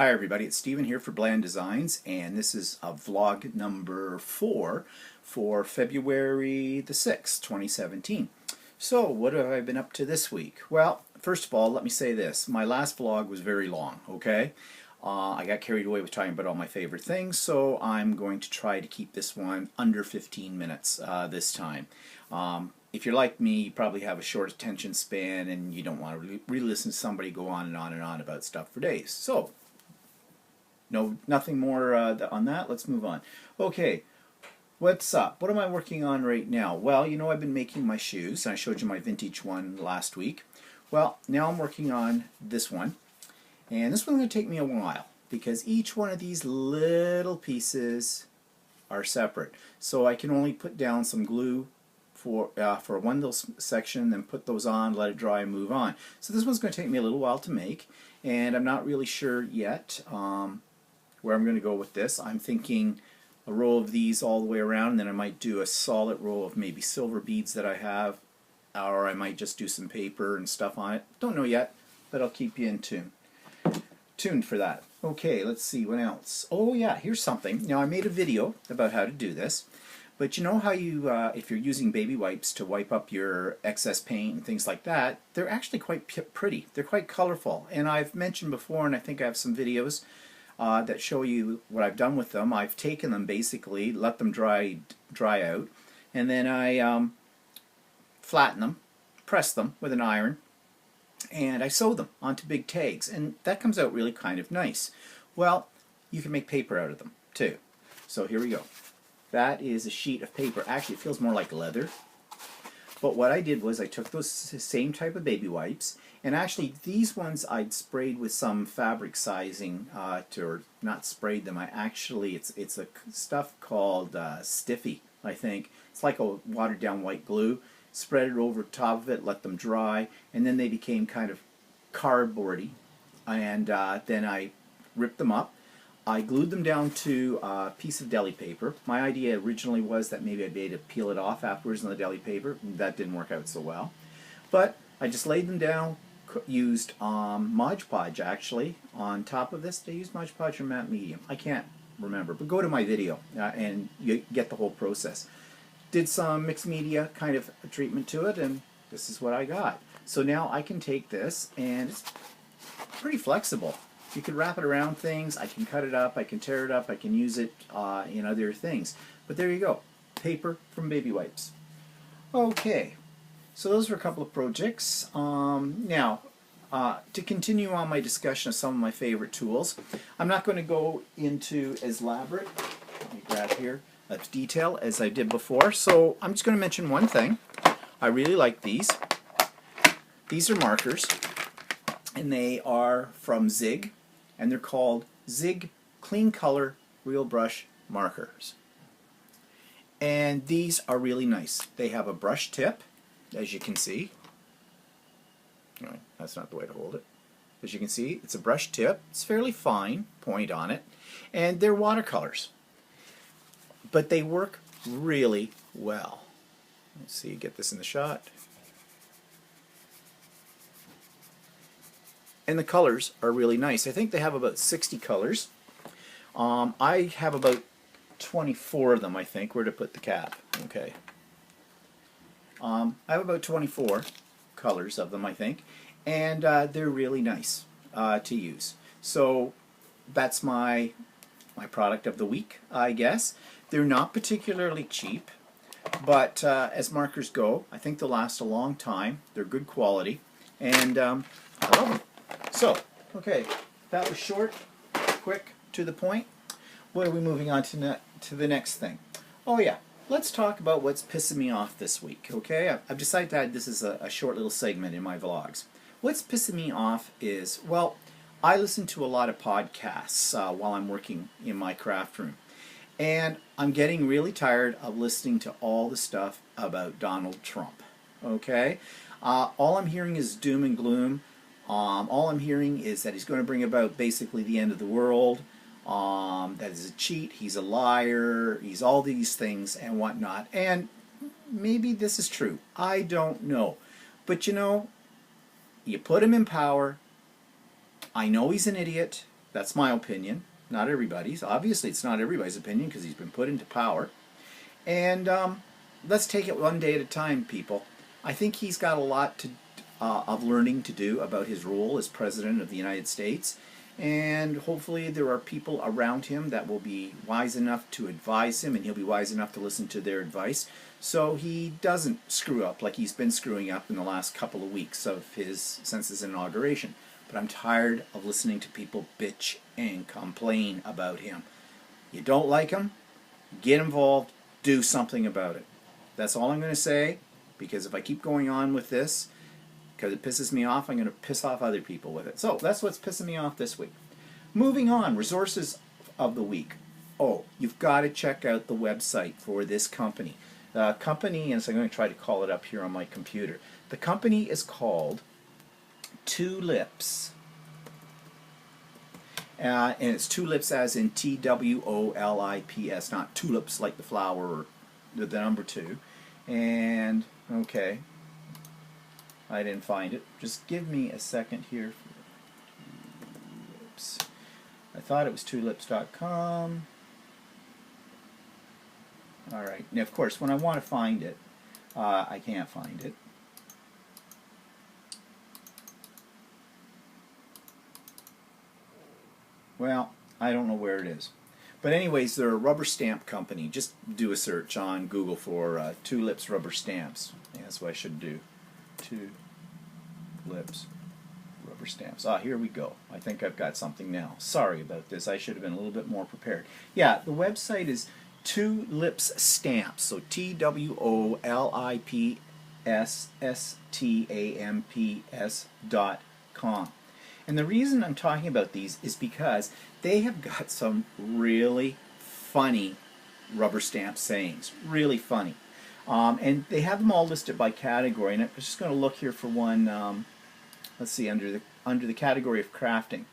Hi everybody, it's Steven here for Bland Designs, and this is a vlog number 4 for February the 6th, 2017. So, what have I been up to this week? Well, first of all, let me say this. My last vlog was very long, okay? I got carried away with talking about all my favorite things, so I'm going to try to keep this one under 15 minutes this time. If you're like me, you probably have a short attention span and you don't want to re-listen to somebody go on and on and on about stuff for days. So, no, nothing more on that. Let's move on. Okay, what's up? What am I working on right now? Well, you know, I've been making my shoes. I showed you my vintage one last week. Well, now I'm working on this one. And this one's going to take me a while because each one of these little pieces are separate. So I can only put down some glue for one little section, then put those on, let it dry, and move on. So this one's going to take me a little while to make, and I'm not really sure yet where I'm going to go with this. I'm thinking a row of these all the way around, and then I might do a solid row of maybe silver beads that I have, or I might just do some paper and stuff on it. Don't know yet, but I'll keep you in tuned for that. Okay, let's see what else. Oh yeah, here's something. Now I made a video about how to do this, but you know how you, if you're using baby wipes to wipe up your excess paint and things like that, they're actually quite pretty. They're quite colorful, and I've mentioned before, and I think I have some videos that show you what I've done with them. I've taken them basically, let them dry out, and then I flatten them, press them with an iron, and I sew them onto big tags, and that comes out really kind of nice. Well, you can make paper out of them too. So here we go. That is a sheet of paper. Actually, it feels more like leather. But what I did was I took those same type of baby wipes, and actually these ones I'd sprayed with some fabric sizing, or not sprayed them. It's a stuff called Stiffy, I think. It's like a watered down white glue. Spread it over top of it, let them dry, and then they became kind of cardboardy. And then I ripped them up. I glued them down to a piece of deli paper. My idea originally was that maybe I'd be able to peel it off afterwards on the deli paper. That didn't work out so well. But I just laid them down, used Mod Podge actually on top of this. Did I use Mod Podge or matte medium? I can't remember, but go to my video and you get the whole process. Did some mixed media kind of treatment to it, and this is what I got. So now I can take this, and it's pretty flexible. You can wrap it around things, I can cut it up, I can tear it up, I can use it in other things. But there you go, paper from baby wipes. Okay, so those were a couple of projects. Now, to continue on my discussion of some of my favorite tools, I'm not going to go into as elaborate, let me grab here, of detail as I did before. So I'm just going to mention one thing. I really like these. These are markers, and they are from Zig, and they're called Zig Clean Color Real Brush Markers. And these are really nice. They have a brush tip, as you can see. No, that's not the way to hold it. As you can see, it's a brush tip. It's fairly fine point on it, and they're watercolors. But they work really well. Let's see, get this in the shot. And the colors are really nice. I think they have about 60 colors. I have about 24 of them, I think. Where to put the cap? Okay. I have about 24 colors of them, I think. And they're really nice to use. So that's my product of the week, I guess. They're not particularly cheap, but as markers go, I think they'll last a long time. They're good quality, and I love them. So, okay, that was short, quick, to the point. What are we moving on to the next thing? Oh yeah, let's talk about what's pissing me off this week, okay? I've decided that this is a short little segment in my vlogs. What's pissing me off is, well, I listen to a lot of podcasts while I'm working in my craft room. And I'm getting really tired of listening to all the stuff about Donald Trump, okay? All I'm hearing is doom and gloom. All I'm hearing is that he's going to bring about basically the end of the world, that he's a cheat, he's a liar, he's all these things and whatnot. And maybe this is true. I don't know. But you know, you put him in power. I know he's an idiot. That's my opinion, not everybody's. Obviously, it's not everybody's opinion because he's been put into power. And let's take it one day at a time, people. I think he's got a lot of learning to do about his role as President of the United States. And hopefully there are people around him that will be wise enough to advise him, and he'll be wise enough to listen to their advice, so he doesn't screw up like he's been screwing up in the last couple of weeks since his inauguration. But I'm tired of listening to people bitch and complain about him. You don't like him? Get involved. Do something about it. That's all I'm going to say, because if I keep going on with this, because it pisses me off, I'm going to piss off other people with it. So that's what's pissing me off this week. Moving on, resources of the week. Oh, you've got to check out the website for this company. The company, and so I'm going to try to call it up here on my computer. The company is called Tulips. And it's tulips as in Twolips, not tulips like the flower or the number 2. And, okay, I didn't find it. Just give me a second here. Tulips. I thought it was tulips.com. Alright, and of course, when I want to find it, I can't find it. Well, I don't know where it is. But anyways, they're a rubber stamp company. Just do a search on Google for Tulips rubber stamps. Yeah, that's what I should do. Tulips rubber stamps. Ah, here we go. I think I've got something now. Sorry about this. I should have been a little bit more prepared. Yeah, the website is Tulips Stamps. So TWOLIPSSTAMPS.com. And the reason I'm talking about these is because they have got some really funny rubber stamp sayings. Really funny. And they have them all listed by category. And I'm just going to look here for one, let's see, under the category of crafting.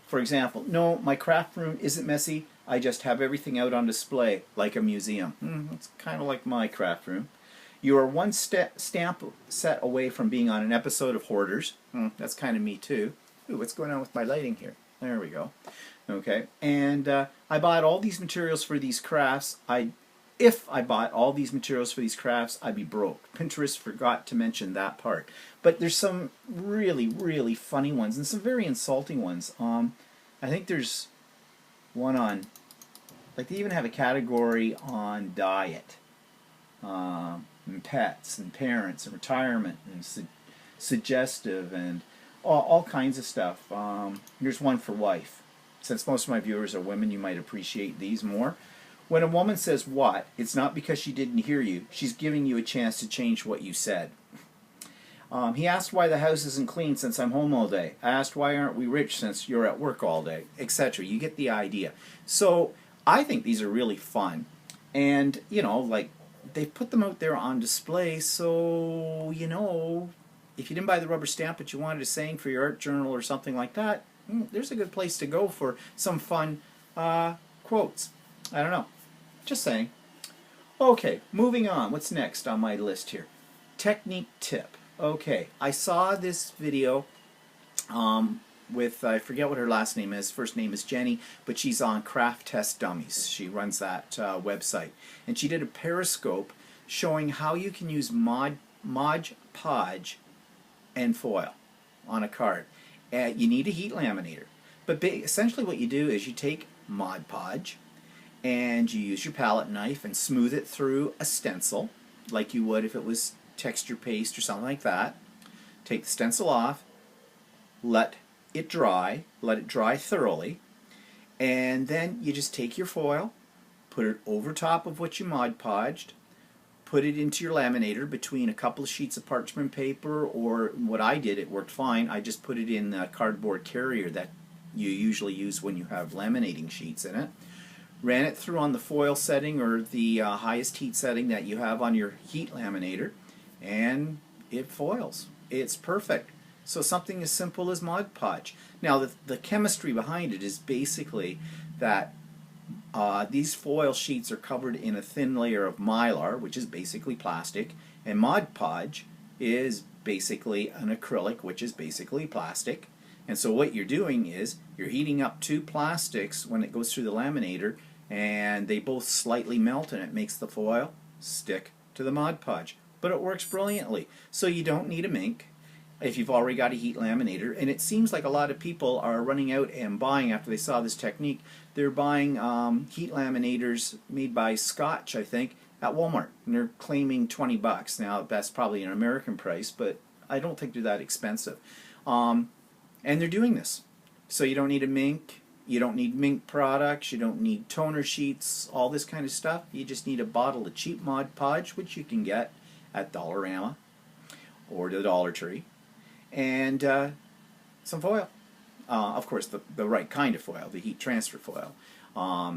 For example, no, my craft room isn't messy. I just have everything out on display like a museum. It's kind of like my craft room. You are one stamp set away from being on an episode of Hoarders. That's kind of me too. Ooh, what's going on with my lighting here? There we go. Okay, and I bought all these materials for these crafts. If I bought all these materials for these crafts, I'd be broke. Pinterest forgot to mention that part. But there's some really, really funny ones and some very insulting ones. I think there's one on, like they even have a category on diet, and pets, and parents, and retirement, and suggestive, and all kinds of stuff. Here's one for wife. Since most of my viewers are women, you might appreciate these more. When a woman says what, it's not because she didn't hear you. She's giving you a chance to change what you said. He asked why the house isn't clean since I'm home all day. I asked why aren't we rich since you're at work all day, etc. You get the idea. So I think these are really fun. And, you know, like, they put them out there on display, so, you know, if you didn't buy the rubber stamp but you wanted a saying for your art journal or something like that, there's a good place to go for some fun quotes. I don't know. Just saying. Okay, moving on. What's next on my list here? Technique tip. Okay, I saw this video with, I forget what her last name is. First name is Jenny, but she's on Craft Test Dummies. She runs that website. And she did a Periscope showing how you can use Mod Podge and foil on a card. You need a heat laminator. But essentially what you do is you take Mod Podge and you use your palette knife and smooth it through a stencil like you would if it was texture paste or something like that. Take the stencil off, let it dry thoroughly, and then you just take your foil, put it over top of what you Mod Podged, put it into your laminator between a couple of sheets of parchment paper, or what I did, it worked fine, I just put it in a cardboard carrier that you usually use when you have laminating sheets in it. Ran it through on the foil setting or the highest heat setting that you have on your heat laminator, and it foils. It's perfect. So something as simple as Mod Podge. Now the chemistry behind it is basically that these foil sheets are covered in a thin layer of mylar, which is basically plastic, and Mod Podge is basically an acrylic, which is basically plastic. And so what you're doing is You're heating up two plastics when it goes through the laminator, and they both slightly melt, and it makes the foil stick to the Mod Podge. But it works brilliantly. So you don't need a ink if you've already got a heat laminator. And it seems like a lot of people are running out and buying, after they saw this technique, they're buying heat laminators made by Scotch, I think, at Walmart. And they're claiming 20 bucks. Now, that's probably an American price, but I don't think they're that expensive. And they're doing this. So you don't need a mink. You don't need mink products. You don't need toner sheets, all this kind of stuff. You just need a bottle of cheap Mod Podge, which you can get at Dollarama or the Dollar Tree, and some foil. Of course, the right kind of foil, the heat transfer foil.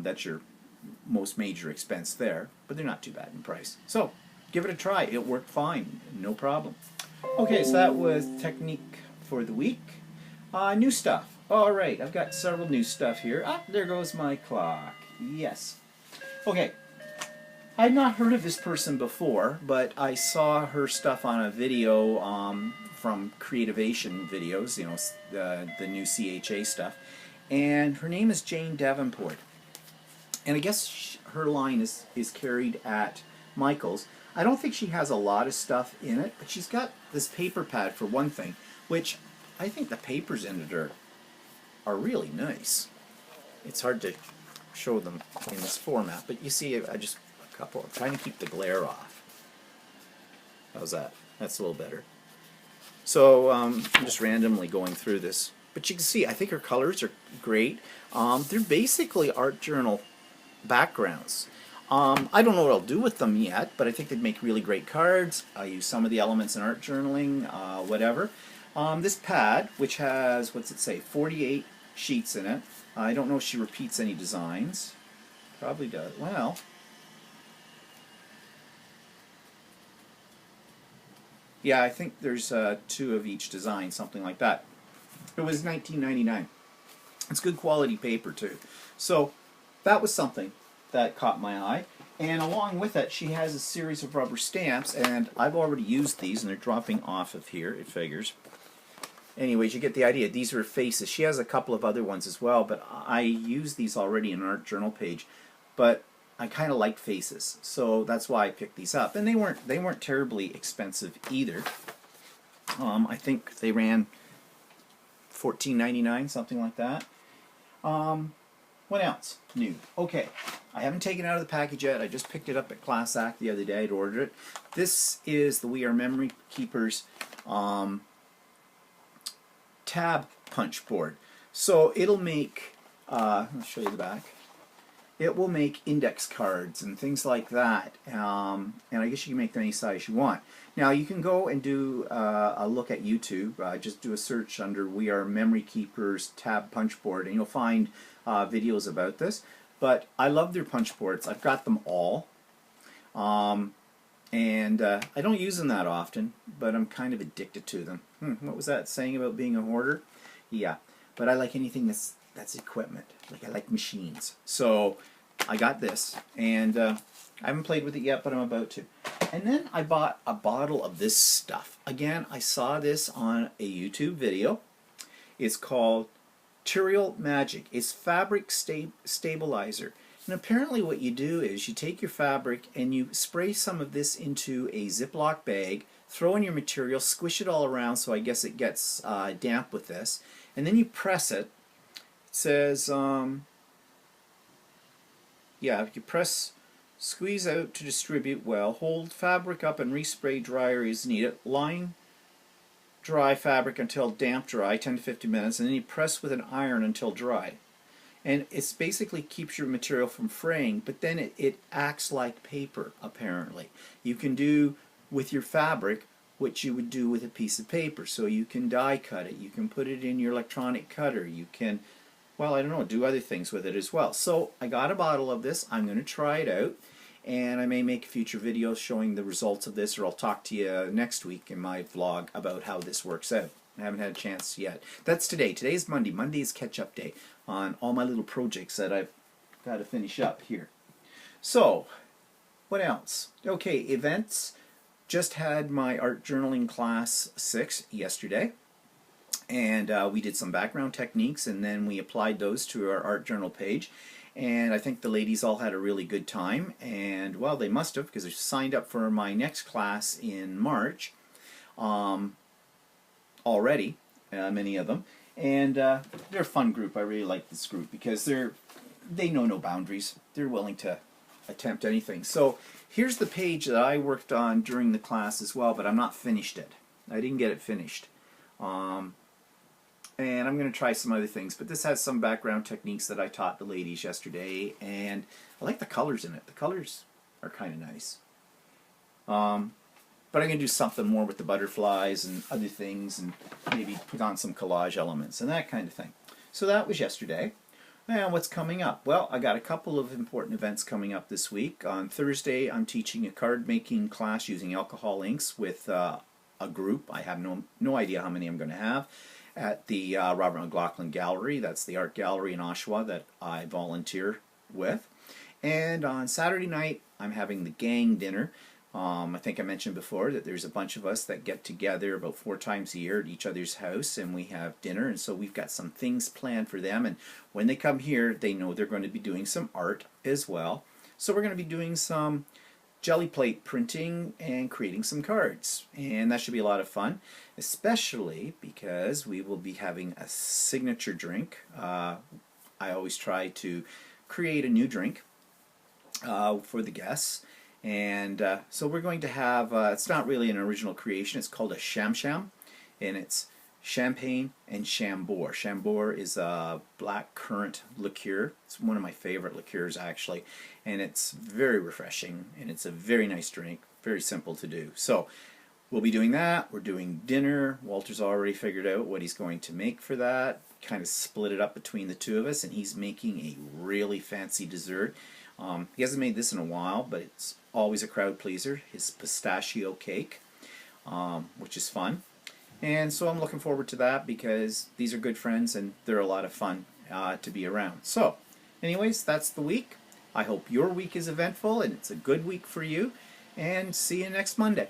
That's your most major expense there, but they're not too bad in price. So give it a try. It worked fine, no problem. Okay, so that was technique for the week. New stuff. All right, I've got several new stuff here. Ah, there goes my clock. Yes. Okay. I'd not heard of this person before, but I saw her stuff on a video from Creativation videos, you know, the new CHA stuff. And her name is Jane Davenport. And I guess her line is carried at Michael's. I don't think she has a lot of stuff in it, but she's got this paper pad for one thing, which I think the papers in it are really nice. It's hard to show them in this format, but you see, I just a couple. I'm trying to keep the glare off. How's that? That's a little better. So I'm just randomly going through this, but you can see I think her colors are great. They're basically art journal backgrounds. I don't know what I'll do with them yet, but I think they'd make really great cards. I use some of the elements in art journaling, whatever. This pad, which has, what's it say, 48 sheets in it. I don't know if she repeats any designs. Probably does. Well, yeah, I think there's 2 of each design, something like that. It was $19.99. It's good quality paper too. So that was something that caught my eye. And along with it, she has a series of rubber stamps, and I've already used these, and they're dropping off of here, it figures. Anyways, you get the idea. These are faces. She has a couple of other ones as well, but I used these already in an art journal page. But I kind of like faces, so that's why I picked these up. And they weren't terribly expensive either. I think they ran $14.99, something like that. What else new? Okay, I haven't taken it out of the package yet. I just picked it up at Class Act the other day. I'd ordered it. This is the Wer Memory Keepers tab punch board. So it'll make, I'll show you the back. It will make index cards and things like that. And I guess you can make them any size you want. Now you can go and do a look at YouTube. Just do a search under Wer Memory Keepers tab punch board, and you'll find videos about this. But I love their punch boards. I've got them all. And I don't use them that often, but I'm kind of addicted to them. What was that saying about being a hoarder? Yeah, but I like anything that's equipment. Like I like machines. So I got this, and I haven't played with it yet, but I'm about to. And then I bought a bottle of this stuff. Again, I saw this on a YouTube video. It's called Material Magic. It's fabric stabilizer. And apparently what you do is you take your fabric and you spray some of this into a Ziploc bag, throw in your material, squish it all around so I guess it gets damp with this, and then you press it. It says, yeah, if you press, squeeze out to distribute well, hold fabric up and respray dry areas needed, line dry fabric until damp dry, 10 to 15 minutes, and then you press with an iron until dry. And it basically keeps your material from fraying, but then it acts like paper, apparently. You can do with your fabric what you would do with a piece of paper. So you can die cut it, you can put it in your electronic cutter, you can, well, I don't know, do other things with it as well. So I got a bottle of this. I'm going to try it out, and I may make future videos showing the results of this, or I'll talk to you next week in my vlog about how this works out. I haven't had a chance yet. That's today. Today's Monday. Monday is catch-up day on all my little projects that I've got to finish up here. So, what else? Okay, events. Just had my art journaling class 6 yesterday. And we did some background techniques, and then we applied those to our art journal page. And I think the ladies all had a really good time, and well, they must have, because they signed up for my next class in March already, many of them. And they're a fun group. I really like this group because they know no boundaries. They're willing to attempt anything. So here's the page that I worked on during the class as well, but I'm not finished it. I didn't get it finished. And I'm going to try some other things, but this has some background techniques that I taught the ladies yesterday, and I like the colors in it. The colors are kind of nice. But I'm going to do something more with the butterflies and other things, and maybe put on some collage elements and that kind of thing. So that was yesterday. And what's coming up? Well, I got a couple of important events coming up this week. On Thursday, I'm teaching a card making class using alcohol inks with a group. I have no idea how many I'm going to have, at the Robert McLaughlin Gallery. That's the art gallery in Oshawa that I volunteer with. And on Saturday night, I'm having the gang dinner. I think I mentioned before that there's a bunch of us that get together about 4 times a year at each other's house, and we have dinner, and so we've got some things planned for them. And when they come here, they know they're going to be doing some art as well. So we're going to be doing some jelly plate printing and creating some cards, and that should be a lot of fun, especially because we will be having a signature drink. I always try to create a new drink for the guests, and so we're going to have, it's not really an original creation, it's called a Sham Sham, and it's champagne and Chambord. Chambord is a black currant liqueur. It's one of my favorite liqueurs, actually, and it's very refreshing, and it's a very nice drink, very simple to do. So we'll be doing that. We're doing dinner. Walter's already figured out what he's going to make for that. Kind of split it up between the two of us, and he's making a really fancy dessert. He hasn't made this in a while, but it's always a crowd pleaser, his pistachio cake, which is fun. And so I'm looking forward to that because these are good friends and they're a lot of fun to be around. So anyways, that's the week. I hope your week is eventful and it's a good week for you, and see you next Monday.